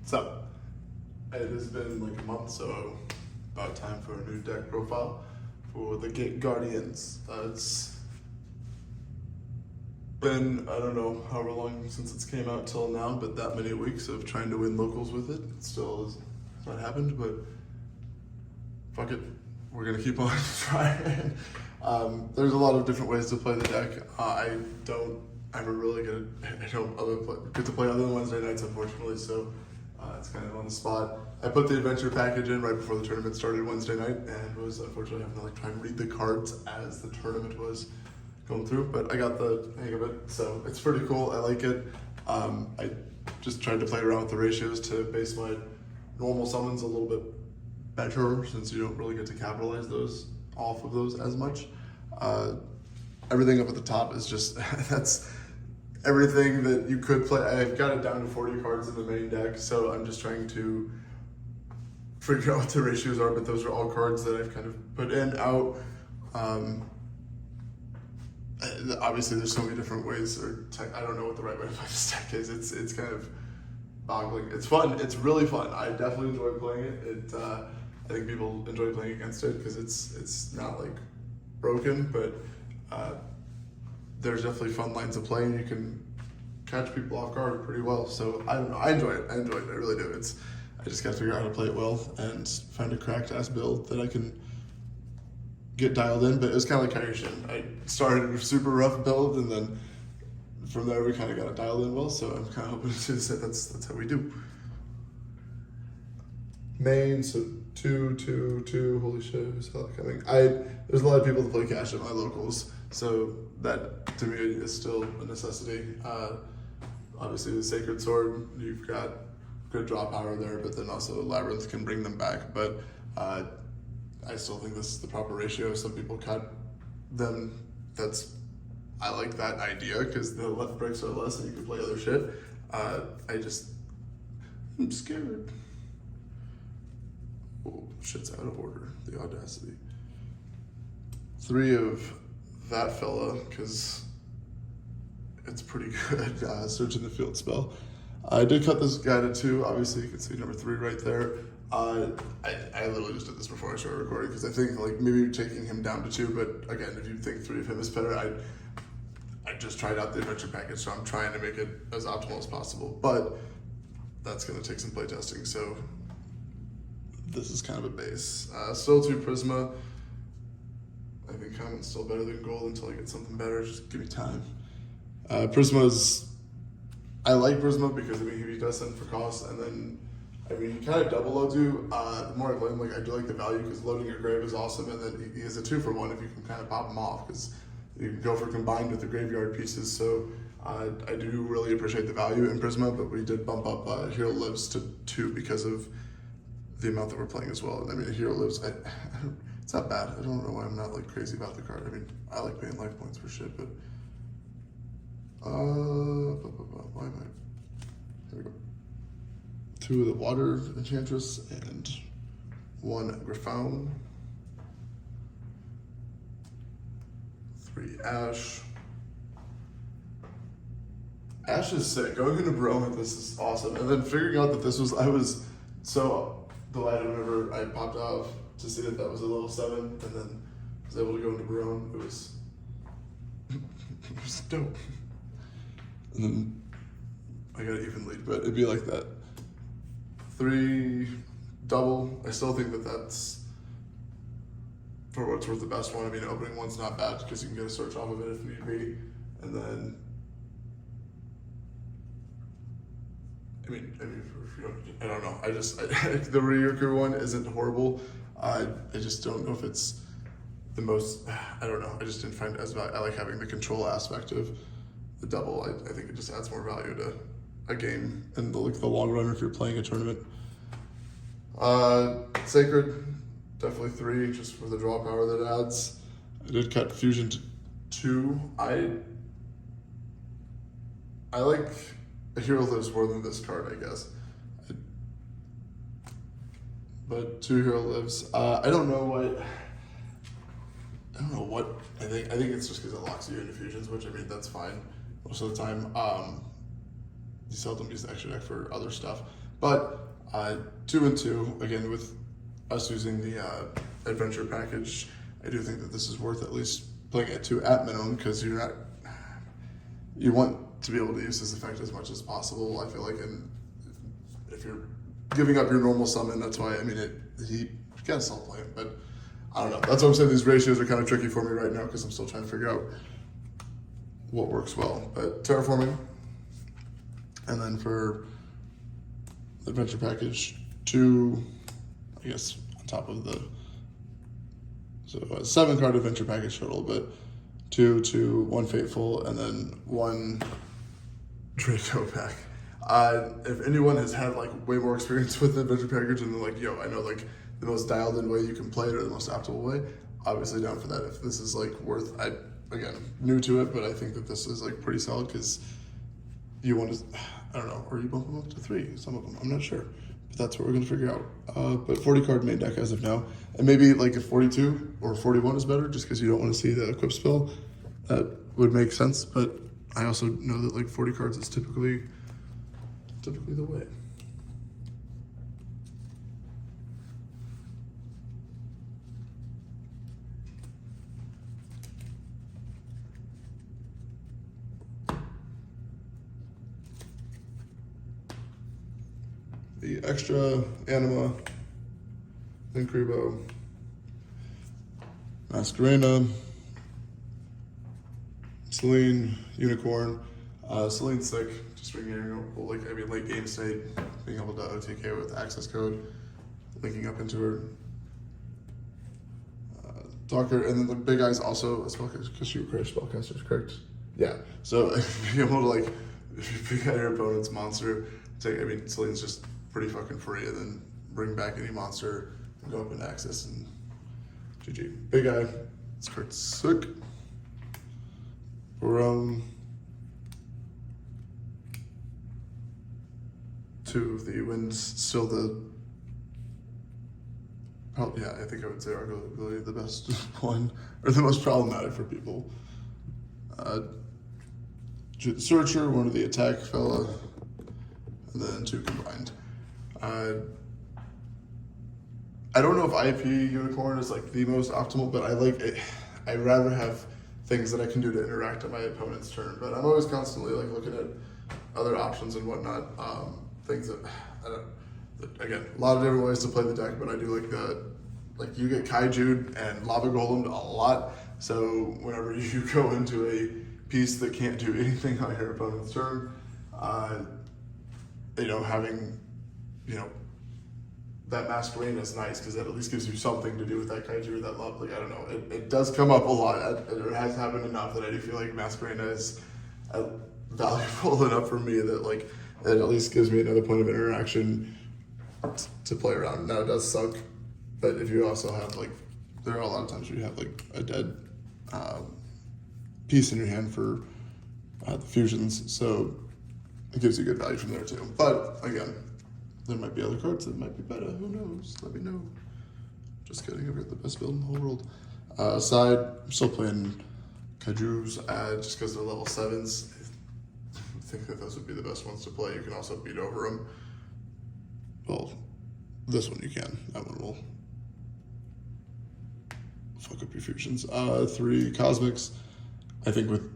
So, it has been like a month, so about time for a new deck profile for the Gate Guardians. It's been, I don't know however long since it's came out till now, but that many weeks of trying to win locals with it. It still has not happened, but fuck it. We're gonna keep on trying. There's a lot of different ways to play the deck. I don't get to play other than Wednesday nights, unfortunately, so it's kind of on the spot. I put the adventure package in right before the tournament started Wednesday night, and was unfortunately having to like try and read the cards as the tournament was going through, but I got the hang of it, so it's pretty cool. I like it. I just tried to play around with the ratios to base my normal summons a little bit better, since you don't really get to capitalize those off of those as much. Everything up at the top is just that's everything that you could play. I've got it down to 40 cards in the main deck, so I'm just trying to figure out what the ratios are, but those are all cards that I've kind of put in, out. Obviously there's so many different ways, I don't know what the right way to play this deck is. It's kind of boggling. It's fun. It's really fun. I definitely enjoy playing it. I think people enjoy playing against it because it's not like broken, but there's definitely fun lines of play, and you can catch people off guard pretty well. So I don't know. I enjoy it. I really do. I just got to figure out how to play it well and find a cracked ass build that I can get dialed in. But it was kind of like Kairishin. I started with a super rough build, and then from there we kind of got it dialed in well. So I'm kind of hoping to say that's how we do. Main, so 2. Holy shit, who's hell coming? There's a lot of people that play cash at my locals, so that to me is still a necessity. Obviously the Sacred Sword, you've got good draw power there, but then also Labyrinth can bring them back. But I still think this is the proper ratio. Some people cut them. I like that idea because the left breaks are less and you can play other shit. I'm scared. Oh, shit's out of order. The audacity. 3 of that fella, because it's pretty good. Searching the field spell. I did cut this guy to 2. Obviously, you can see number 3 right there. I literally just did this before I started recording because I think like maybe taking him down to 2, but again, if you think 3 of him is better, I just tried out the adventure package, so I'm trying to make it as optimal as possible. But that's going to take some playtesting, so this is kind of a base. Still 2 Prisma. I think common's still better than gold until I get something better. Just give me time. Prisma's, I like Prisma because he does send for cost, and then he kind of double loads you. The more I play him, I do like the value because loading your grave is awesome, and then he is a 2-for-1 if you can kind of pop him off because you can go for combined with the graveyard pieces. So I do really appreciate the value in Prisma, but we did bump up Hero Lives to 2 because of the amount that we're playing as well. And Hero Lives, it's not bad. I don't know why I'm not like crazy about the card. I like paying life points for shit, but why am I? There we go. 2 of the Water Enchantress and 1 Griffon. 3 Ash. Ash is sick. Going into Barone with this is awesome. And then figuring out that I was so delighted whenever I popped off to see that was a level 7, and then was able to go into Barone. It was dope. And then I got an even lead, but it'd be like that. 3 double. I still think that that's, for what it's worth, the best one. Opening 1's not bad because you can get a search off of it if need be. And then, I don't know. The Ryukyu one isn't horrible. I just don't know if it's the most, I don't know. I just didn't find it as value. I like having the control aspect of the double. I think it just adds more value to a game in the long run if you're playing a tournament. Sacred, definitely 3 just for the draw power that it adds. I did cut Fusion to 2. I like a Hero Lives more than this card, I guess. But 2 Hero Lives. I don't know what I think it's just because it locks you into fusions, which that's fine most of the time. You seldom use the extra deck for other stuff. But 2 and 2, again, with us using the adventure package, I do think that this is worth at least playing at 2 at minimum, because you want to be able to use this effect as much as possible, I feel like, and if you're giving up your normal summon, that's why, I mean, he can still play it, but I don't know. That's what I'm saying, these ratios are kind of tricky for me right now, because I'm still trying to figure out what works well. But Terraforming, and then for the adventure package, 2, I guess, on top of the, so a 7-card adventure package total, but 2, 1 Fateful, and then 1 Draco pack. If anyone has had like way more experience with the adventure package and they're like, yo, I know like the most dialed in way you can play it or the most optimal way, obviously down for that. If this is like worth, again, new to it, but I think that this is like pretty solid, because you want to, I don't know, or you bump them up to 3, some of them, I'm not sure. But that's what we're going to figure out. But 40 card main deck as of now. And maybe like if 42 or 41 is better, just because you don't want to see the equip spell, that would make sense. But I also know that like 40 cards is typically the way. The extra Anima, Linkuriboh, Masquerena, Selene, Unicorn. Selene's sick, just being like, I mean, late game state, being able to OTK with access code, linking up into her. Docker, and then the big guy's also a spellcaster, because you crash spellcasters, correct? Yeah, so being able to like, if you pick out your opponent's monster, I mean, Selene's just pretty fucking free, and then bring back any monster and go up into access and GG. Big guy, it's Kurt Sook. Barone. 2 of the wins, still the, probably, yeah, I think I would say arguably the best one, or the most problematic for people. Searcher, 1 of the attack fella, and then 2 combined. I don't know if IP Unicorn is like the most optimal, but I like it. I'd rather have things that I can do to interact on my opponent's turn, but I'm always constantly like looking at other options and whatnot. Things that, again, a lot of different ways to play the deck, but I do like you get Kaiju and Lava Golem a lot, so whenever you go into a piece that can't do anything on your opponent's turn, having, that Masquerena is nice, because that at least gives you something to do with that Kaiju or that Lava. Like, I don't know, it does come up a lot. It has happened enough that I do feel like Masquerena is valuable enough for me that like, it at least gives me another point of interaction to play around. Now it does suck, but if you also have like, there are a lot of times where you have like a dead piece in your hand for the fusions, so it gives you good value from there too. But again, there might be other cards that might be better. Who knows? Let me know. Just kidding. I've got the best build in the whole world. Side, I'm still playing Kaiju's just because they're level 7s. I think that those would be the best ones to play. You can also beat over them. Well, this one you can. That one will fuck up your fusions. 3 Cosmics. I think with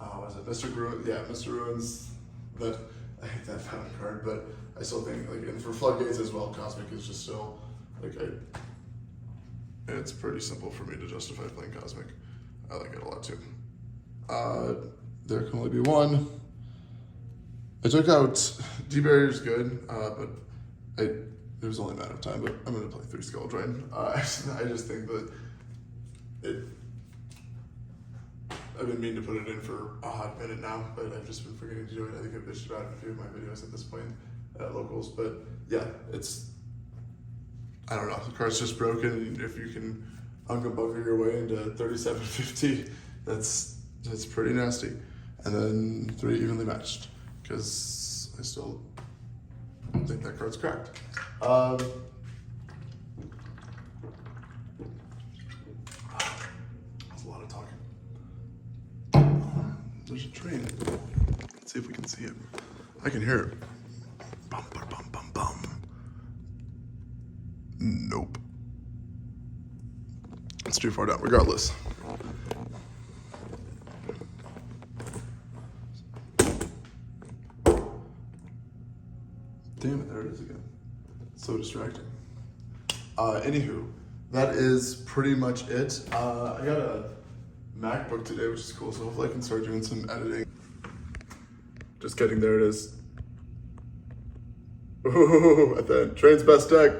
was it Mr. Ruins? Yeah, Mr. Ruins. That I hate that fountain card, but I still think like, and for Floodgates as well, Cosmic is just still like it's pretty simple for me to justify playing Cosmic. I like it a lot too. There can only be 1. I took out D-Barrier's good, but it was only a matter of time, but I'm going to play 3 Skull Drain. I just think that I've been meaning to put it in for a hot minute now, but I've just been forgetting to do it. I think I've bitched about it in a few of my videos at this point at locals, but yeah, I don't know, the card's just broken, and if you can Unga your way into 3750, that's pretty nasty. And then 3 evenly matched, because I still think that card's cracked. That's a lot of talking. There's a train. Let's see if we can see it. I can hear it. bum, bada bum, bum, bum. Nope. It's too far down, regardless. Damn it, there it is again. So distracting. Anywho, that is pretty much it. I got a MacBook today, which is cool, so hopefully I can start doing some editing. Just kidding, there it is. Ooh, at the end. Train's best tech.